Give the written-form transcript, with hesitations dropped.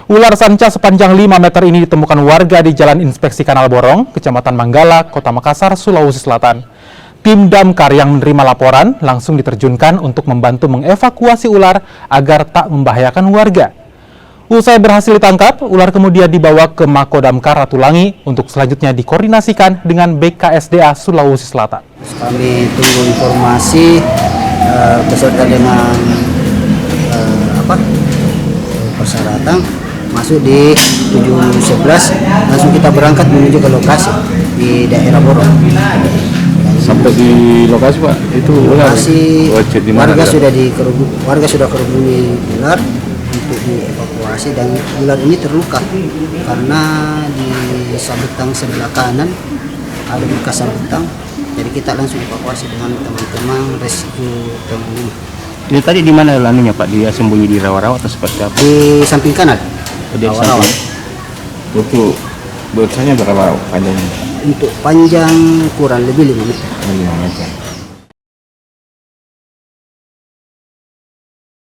Ular sanca sepanjang 5 meter ini ditemukan warga di Jalan Inspeksi Kanal Borong, Kecamatan Manggala, Kota Makassar, Sulawesi Selatan. Tim damkar yang menerima laporan langsung diterjunkan untuk membantu mengevakuasi ular agar tak membahayakan warga. Usai berhasil ditangkap, ular kemudian dibawa ke Mako Damkar Ratulangi untuk selanjutnya dikoordinasikan dengan BKSDA Sulawesi Selatan. Kami tunggu informasi beserta dengan persyaratan masuk di 711, langsung kita berangkat menuju ke lokasi di daerah Borong. Sampai di lokasi Pak, itu lokasi warga sudah kerubungi ular untuk dievakuasi, dan ular ini terluka karena di sabuk tang sebelah kanan ada bekas sabuk tang. Jadi kita langsung evakuasi dengan teman-teman rescue teman-teman. Ini tadi di mana lanunya Pak? Dia sembunyi di rawa-rawa atau seperti apa? Di samping kanal. Di rawa-rawa. Untuk besarnya berapa panjangnya? Untuk panjang kurang lebih 5 meter. 5 meter.